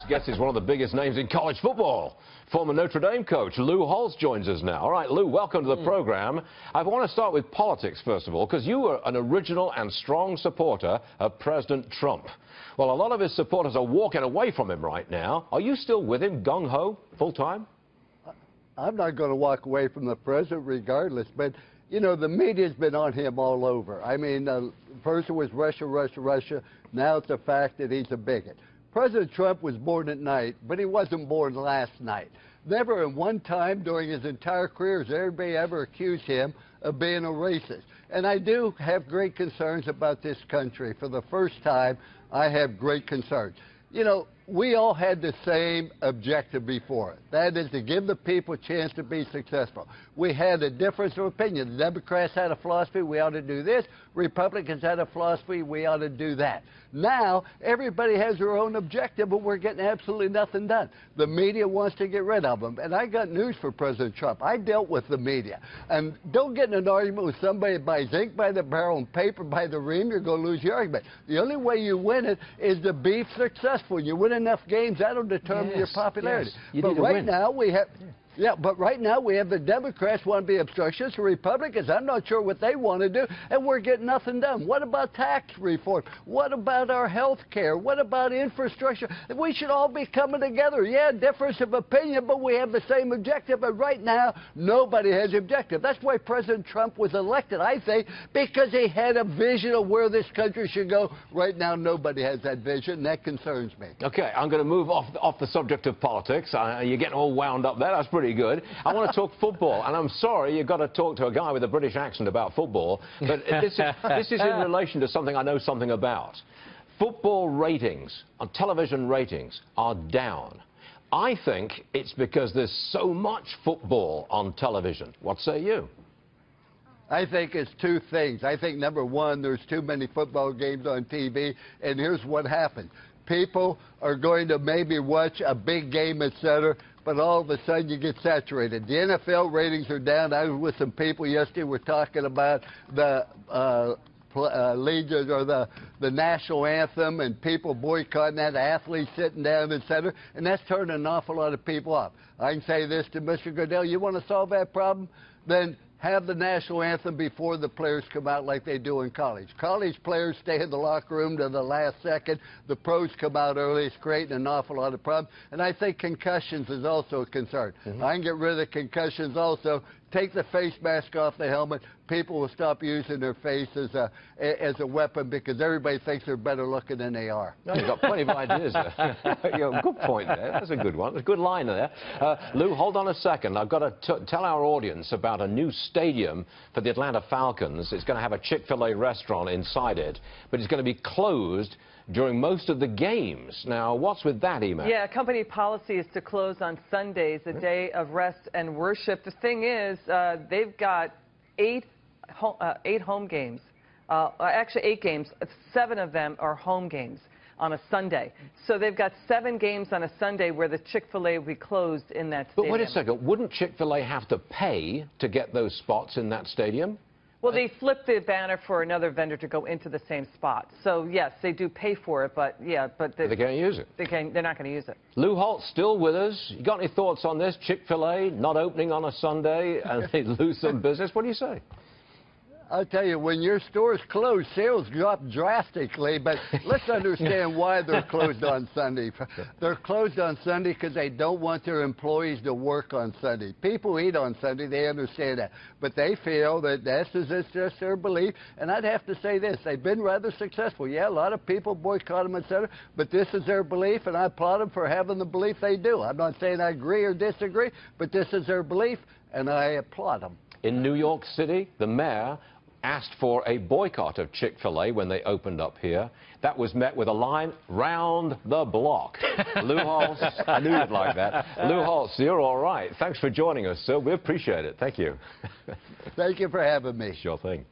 Guess he's one of the biggest names in college football. Former Notre Dame coach Lou Holtz joins us now. All right, Lou, welcome to the program. I want to start with politics, first of all, because you were an original and strong supporter of President Trump. Well, a lot of his supporters are walking away from him right now. Are you still with him, gung-ho, full-time? I'm not going to walk away from the president regardless, but, you know, the media's been on him all over. I mean, first it was Russia, Russia, Russia. Now it's the fact that he's a bigot. President Trump was born at night, but he wasn't born last night. Never in one time during his entire career has anybody ever accused him of being a racist. And I do have great concerns about this country. For the first time, I have great concerns. You know, we all had the same objective before it. That is to give the people a chance to be successful. We had a difference of opinion. The Democrats had a philosophy, we ought to do this. Republicans had a philosophy, we ought to do that. Now, everybody has their own objective, but we're getting absolutely nothing done. The media wants to get rid of them. And I got news for President Trump. I dealt with the media. And don't get in an argument with somebody that buys ink by the barrel and paper by the ream, you're going to lose your argument. The only way you win it is to be successful. You win enough games, that'll determine your popularity. Yes. But right now we have... but right now we have the Democrats want to be obstructionists, the Republicans, I'm not sure what they want to do, and we're getting nothing done. What about tax reform? What about our health care? What about infrastructure? We should all be coming together. Yeah, difference of opinion, but we have the same objective, but right now nobody has objective. That's why President Trump was elected, I think, because he had a vision of where this country should go. Right now nobody has that vision, and that concerns me. Okay, I'm going to move off the subject of politics. You're getting all wound up there. That's pretty good. I want to talk football, and I'm sorry you've got to talk to a guy with a British accent about football, but this is in relation to something I know something about. Football ratings, television ratings, are down. I think it's because there's so much football on television. What say you? I think it's two things. I think, number one, there's too many football games on TV, and here's what happens. People are going to maybe watch a big game, etc., but all of a sudden you get saturated. The NFL ratings are down. I was with some people yesterday. We're talking about the Legion or the national anthem and people boycotting that, athletes sitting down, etc., and that's turning an awful lot of people off. I can say this to Mr. Goodell, you want to solve that problem? Then have the national anthem before the players come out like they do in college. College players stay in the locker room to the last second. The pros come out early. It's creating an awful lot of problems. And I think concussions is also a concern. I can get rid of concussions also. Take the face mask off the helmet. People will stop using their face as a weapon because everybody thinks they're better looking than they are. No, you've got plenty of ideas there. Good point there. That's a good one. That's a good line there. Lou, hold on a second. I've got to tell our audience about a new stadium for the Atlanta Falcons. It's going to have a Chick-fil-A restaurant inside it, but it's going to be closed during most of the games. Now, what's with that, Ema? Yeah, company policy is to close on Sundays, a day of rest and worship. The thing is, they've got eight home games. Actually, 8 games. 7 of them are home games on a Sunday. So they've got 7 games on a Sunday where the Chick-fil-A will be closed in that stadium. But wait a second. Wouldn't Chick-fil-A have to pay to get those spots in that stadium? Well, they flipped the banner for another vendor to go into the same spot. So, yes, they do pay for it, but, yeah. But they can't use it. They're not going to use it. Lou Holtz still with us. You got any thoughts on this? Chick-fil-A not opening on a Sunday and they lose some business? What do you say? I'll tell you, when your store's closed, sales drop drastically, but let's understand why they're closed on Sunday. They're closed on Sunday because they don't want their employees to work on Sunday. People eat on Sunday, they understand that, but they feel that that's just their belief, and I'd have to say this, they've been rather successful. Yeah, a lot of people boycott them, etc., but this is their belief, and I applaud them for having the belief they do. I'm not saying I agree or disagree, but this is their belief, and I applaud them. In New York City, the mayor asked for a boycott of Chick-fil-A when they opened up here. That was met with a line, round the block. Lou Holtz, I knew you'd like that. Lou Holtz, you're all right. Thanks for joining us, sir. We appreciate it. Thank you. Thank you for having me. Sure thing.